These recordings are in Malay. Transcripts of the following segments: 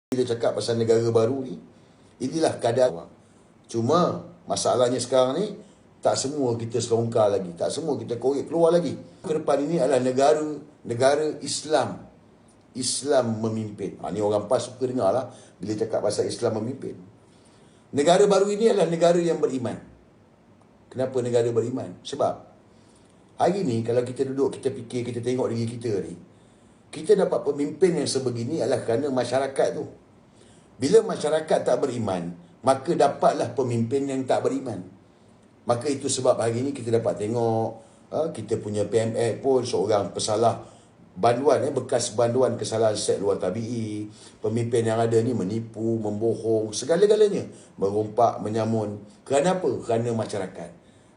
Bila cakap pasal negara baru ni, inilah keadaan. Cuma masalahnya sekarang ni, tak semua kita selongkar lagi, tak semua kita korek keluar lagi. Ke depan ini adalah negara Islam. Islam memimpin. Ni orang PAS suka dengar lah bila cakap pasal Islam memimpin. Negara baru ini adalah negara yang beriman. Kenapa negara beriman? Sebab hari ni kalau kita duduk, kita fikir, kita tengok diri kita ni, kita dapat pemimpin yang sebegini adalah kerana masyarakat tu. Bila masyarakat tak beriman, maka dapatlah pemimpin yang tak beriman. Maka itu sebab hari ni kita dapat tengok kita punya PMF pun seorang pesalah banduan, bekas banduan kesalahan seks luar tabi'i. Pemimpin yang ada ni menipu, membohong, segala-galanya, merompak, menyamun. Kerana apa? Kerana masyarakat.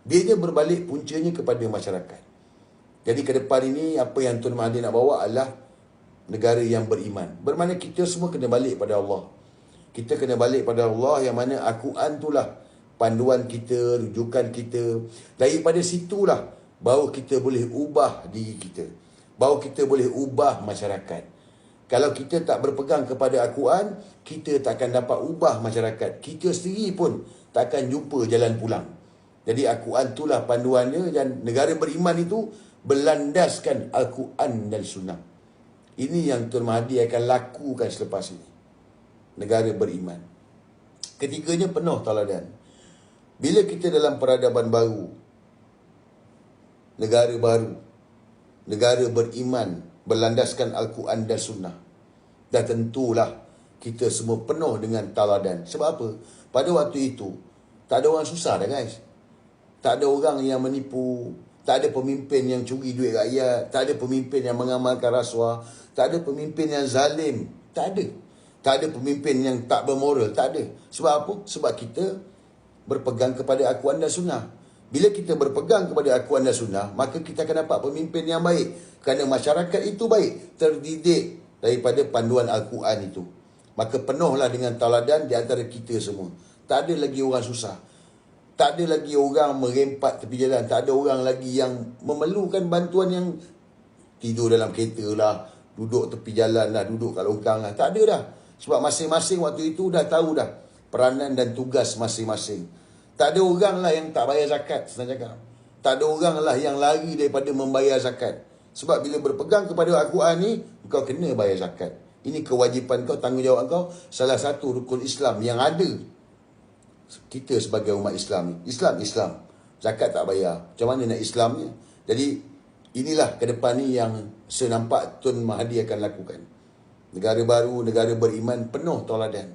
Dia berbalik puncanya kepada masyarakat. Jadi ke depan ini apa yang Tun Mahathir nak bawa adalah negara yang beriman. Bermakna kita semua kena balik pada Allah. Kita kena balik pada Allah yang mana Al-Quran itulah panduan kita, rujukan kita. Daripada situlah baru kita boleh ubah diri kita. Baru kita boleh ubah masyarakat. Kalau kita tak berpegang kepada Al-Quran, kita tak akan dapat ubah masyarakat. Kita sendiri pun tak akan jumpa jalan pulang. Jadi Al-Quran itulah panduannya, dan negara beriman itu berlandaskan Al-Quran dan Sunnah. Ini yang Tun Mahathir akan lakukan selepas ini. Negara beriman. Ketiganya penuh teladan. Bila kita dalam peradaban baru, negara beriman, berlandaskan Al-Quran dan Sunnah, dah tentulah kita semua penuh dengan teladan. Sebab apa? Pada waktu itu, tak ada orang susah dah guys. Tak ada orang yang menipu, tak ada pemimpin yang curi duit rakyat, tak ada pemimpin yang mengamalkan rasuah, tak ada pemimpin yang zalim, tak ada. Tak ada pemimpin yang tak bermoral, tak ada. Sebab apa? Sebab kita berpegang kepada Al-Quran dan Sunnah. Bila kita berpegang kepada Al-Quran dan Sunnah, maka kita akan dapat pemimpin yang baik. Kerana masyarakat itu baik, terdidik daripada panduan Al-Quran itu. Maka penuhlah dengan teladan di antara kita semua. Tak ada lagi orang susah. Tak ada lagi orang merempat tepi jalan. Tak ada orang lagi yang memerlukan bantuan yang tidur dalam kereta lah, duduk tepi jalan lah, duduk kat longkang lah. Tak ada dah. Sebab masing-masing waktu itu dah tahu dah peranan dan tugas masing-masing. Tak ada orang lah yang tak bayar zakat, senang cakap. Tak ada orang lah yang lari daripada membayar zakat. Sebab bila berpegang kepada Al-Quran ni, kau kena bayar zakat. Ini kewajipan kau, tanggungjawab kau. Salah satu rukun Islam yang ada kita sebagai umat Islam ni. Islam. Zakat tak bayar. Macam mana nak Islamnya? Jadi inilah ke depan ni yang saya nampak Tun Mahathir akan lakukan. Negara baru, negara beriman, penuh teladan.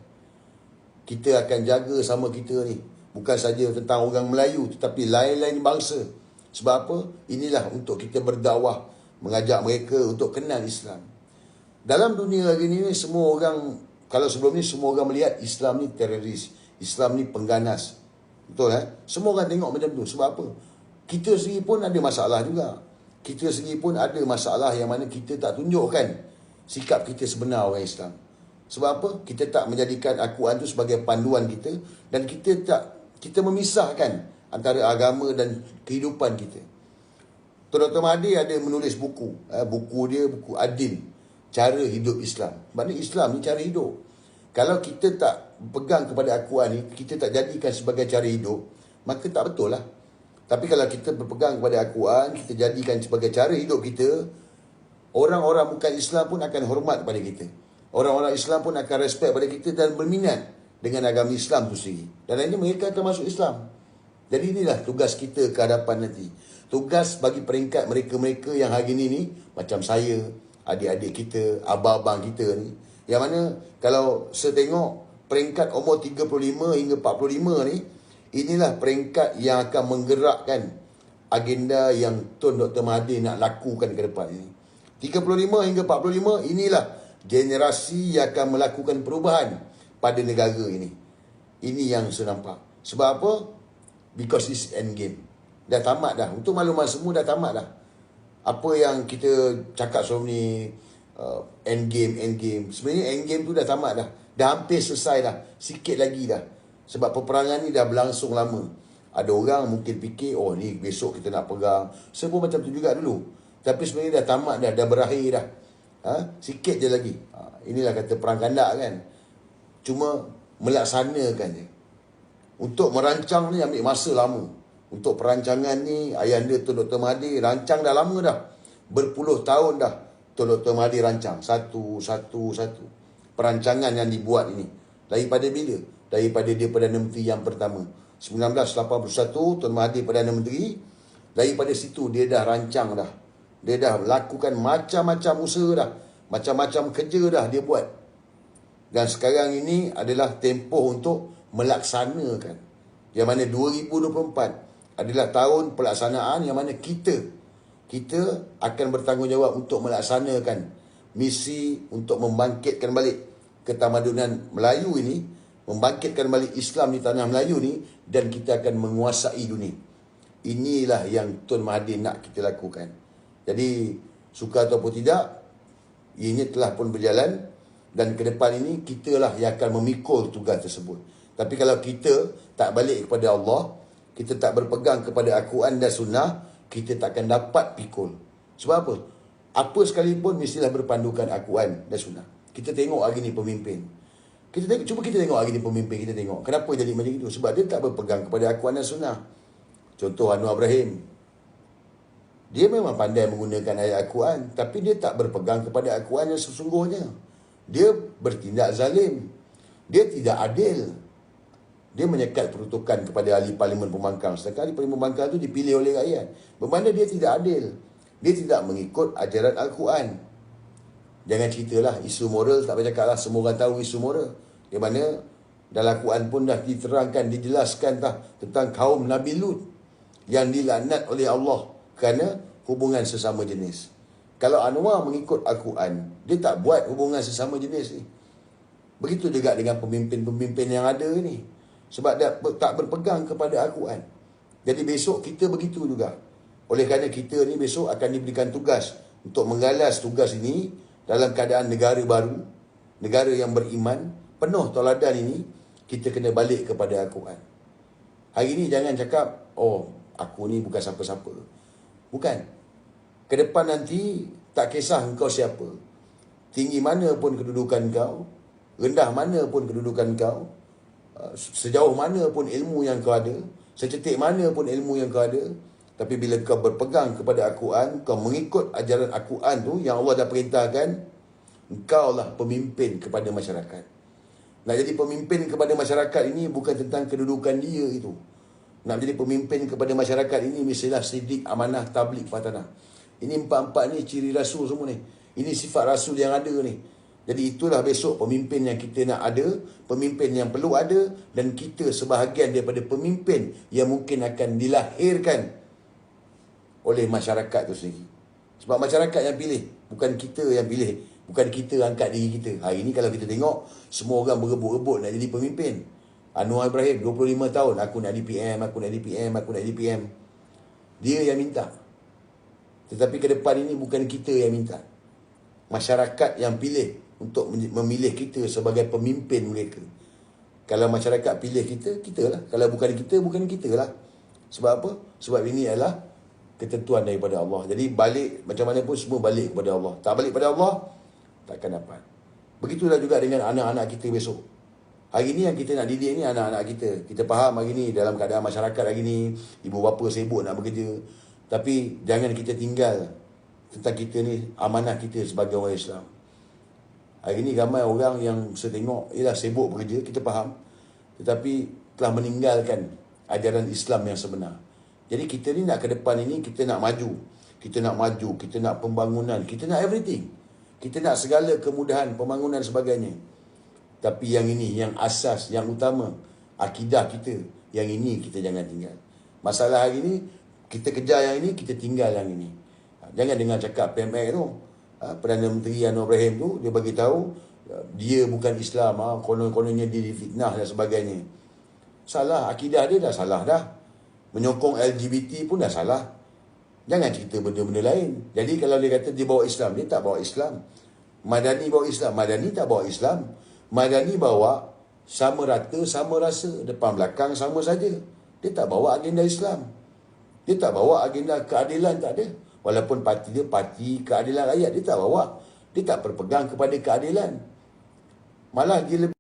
Kita akan jaga sama kita ni. Bukan saja tentang orang Melayu, tetapi lain-lain bangsa. Sebab apa? Inilah untuk kita berdakwah, mengajak mereka untuk kenal Islam. Dalam dunia hari ini, semua orang, kalau sebelum ni semua orang melihat Islam ni teroris, Islam ni pengganas. Betul Semua orang tengok macam tu. Sebab apa? Kita sendiri pun ada masalah juga. Kita sendiri pun ada masalah yang mana kita tak tunjukkan sikap kita sebenar orang Islam. Sebab apa? Kita tak menjadikan Al-Quran itu sebagai panduan kita, dan kita memisahkan antara agama dan kehidupan kita. Dr. Mahathir ada menulis buku. Buku dia, buku Adin, Cara Hidup Islam. Maknanya Islam ni cara hidup. Kalau kita tak pegang kepada Al-Quran ni, kita tak jadikan sebagai cara hidup, maka tak betul lah. Tapi kalau kita berpegang kepada Al-Quran, kita jadikan sebagai cara hidup kita, orang-orang bukan Islam pun akan hormat kepada kita. Orang-orang Islam pun akan respect pada kita dan berminat dengan agama Islam tu sendiri. Dan akhirnya mereka akan masuk Islam. Jadi inilah tugas kita ke hadapan nanti. Tugas bagi peringkat mereka-mereka yang hari ni macam saya, adik-adik kita, abang-abang kita ni. Yang mana kalau saya tengok peringkat umur 35 hingga 45 ni, inilah peringkat yang akan menggerakkan agenda yang Tun Dr. Mahathir nak lakukan ke depan ini. 35 hingga 45, inilah generasi yang akan melakukan perubahan pada negara ini. Ini yang saya nampak. Sebab apa? Because it's endgame. Dah tamat dah. Untuk makluman semua dah tamat dah. Apa yang kita cakap sebelum ni, endgame. Sebenarnya endgame tu dah tamat dah. Dah hampir selesai dah. Sikit lagi dah. Sebab peperangan ni dah berlangsung lama. Ada orang mungkin fikir, oh ni besok kita nak pegang. Saya pun macam tu juga dulu. Tapi sebenarnya dah tamat dah berakhir dah. Sikit je lagi. Inilah kata perang kandak kan. cuma melaksanakannya. Untuk merancang ni ambil masa lama. Untuk perancangan ni, ayahanda Tun Dr. Mahathir rancang dah lama dah. Berpuluh tahun dah Tun Dr. Mahathir rancang. Satu. Perancangan yang dibuat ini. Daripada bila? Daripada dia Perdana Menteri yang pertama. 1981, Tun Mahathir Perdana Menteri. Daripada situ dia dah rancang dah. Dia dah lakukan macam-macam usaha dah. Macam-macam kerja dah dia buat. Dan sekarang ini adalah tempoh untuk melaksanakan. Yang mana 2024 adalah tahun pelaksanaan yang mana kita akan bertanggungjawab untuk melaksanakan misi untuk membangkitkan balik ketamadunan Melayu ini, membangkitkan balik Islam di tanah Melayu ni, dan kita akan menguasai dunia. Inilah yang Tun Mahathir nak kita lakukan. Jadi, suka ataupun tidak, ianya telah pun berjalan, dan ke depan ini kitalah yang akan memikul tugas tersebut. Tapi kalau kita tak balik kepada Allah, kita tak berpegang kepada Al-Quran dan Sunnah, kita tak akan dapat pikul. Sebab apa? Apa sekalipun mestilah berpandukan Al-Quran dan Sunnah. Kita tengok hari ni pemimpin. Cuba kita tengok hari ni pemimpin, kita tengok. Kenapa jadi macam itu? Sebab dia tak berpegang kepada Al-Quran dan Sunnah. Contoh Anwar Ibrahim. Dia memang pandai menggunakan ayat Al-Quran, tapi dia tak berpegang kepada Al-Quran yang sesungguhnya. Dia bertindak zalim. Dia tidak adil. Dia menyekat peruntukan kepada ahli parlimen pembangkang. Sedangkan ahli parlimen pembangkang itu dipilih oleh rakyat. Bermakna dia tidak adil. Dia tidak mengikut ajaran Al-Quran. Jangan ceritalah isu moral, tak bercakap lah. Semua orang tahu isu moral. Di mana dalam Al-Quran pun dah diterangkan, dijelaskan tentang kaum Nabi Lut yang dilaknat oleh Allah kerana hubungan sesama jenis. Kalau Anwar mengikut Al-Quran, dia tak buat hubungan sesama jenis ni. Begitu juga dengan pemimpin-pemimpin yang ada ni. Sebab dia tak berpegang kepada Al-Quran. Jadi besok kita begitu juga. Oleh kerana kita ni besok akan diberikan tugas untuk menggalas tugas ini dalam keadaan negara baru, negara yang beriman, penuh tauladan ini, kita kena balik kepada Al-Quran. Hari ini jangan cakap, oh, aku ni bukan siapa-siapa. Bukan. Ke depan nanti, tak kisah engkau siapa. Tinggi mana pun kedudukan kau, rendah mana pun kedudukan kau, sejauh mana pun ilmu yang kau ada, secetik mana pun ilmu yang kau ada, tapi bila kau berpegang kepada Al-Quran, kau mengikut ajaran Al-Quran tu yang Allah dah perintahkan, engkau lah pemimpin kepada masyarakat. Nak jadi pemimpin kepada masyarakat ini bukan tentang kedudukan dia itu. Nak jadi pemimpin kepada masyarakat ini mestilah sidik, amanah, tabligh, fatanah. Ini empat-empat ni ciri Rasul semua ni. Ini sifat Rasul yang ada ni. Jadi itulah besok pemimpin yang kita nak ada, pemimpin yang perlu ada, dan kita sebahagian daripada pemimpin yang mungkin akan dilahirkan oleh masyarakat itu sendiri. Sebab masyarakat yang pilih, bukan kita yang pilih, bukan kita angkat diri kita. Hari ini kalau kita tengok, semua orang berebut-rebut nak jadi pemimpin. Anwar Ibrahim, 25 tahun, aku nak jadi PM, aku nak jadi PM, aku nak jadi PM. Dia yang minta. Tetapi ke depan ini bukan kita yang minta. Masyarakat yang pilih untuk memilih kita sebagai pemimpin mereka. Kalau masyarakat pilih kita, kita lah. Kalau bukan kita, bukan kita lah. Sebab apa? Sebab ini adalah ketentuan daripada Allah. Jadi balik, macam mana pun semua balik kepada Allah. Tak balik kepada Allah, takkan dapat. Begitulah juga dengan anak-anak kita besok. Hari ni yang kita nak didik ni anak-anak kita. Kita faham hari ni dalam keadaan masyarakat hari ni, ibu bapa sibuk nak bekerja. Tapi jangan kita tinggal tentang kita ni, amanah kita sebagai orang Islam. Hari ini ramai orang yang saya tengok, ialah sibuk bekerja, kita faham. Tetapi telah meninggalkan ajaran Islam yang sebenar. Jadi kita ni nak ke depan ini, kita nak maju. Kita nak maju, kita nak pembangunan, kita nak everything. Kita nak segala kemudahan, pembangunan sebagainya. Tapi yang ini, yang asas, yang utama, akidah kita, yang ini kita jangan tinggal. Masalah hari ini, kita kejar yang ini, kita tinggal yang ini. Jangan dengar cakap PMX tu. Perdana Menteri Anwar Ibrahim tu, dia bagi tahu dia bukan Islam, konon-kononnya dia difitnah dan sebagainya. Salah, akidah dia dah salah dah. Menyokong LGBT pun dah salah. Jangan cerita benda-benda lain. Jadi kalau dia kata dia bawa Islam, dia tak bawa Islam. Madani bawa Islam, Madani tak bawa Islam. Madani bawa sama rata, sama rasa, depan belakang sama saja. Dia tak bawa agenda Islam. Dia tak bawa agenda keadilan, tak ada. Walaupun parti dia parti keadilan rakyat, dia tak bawa. Dia tak berpegang kepada keadilan. Malah dia lebih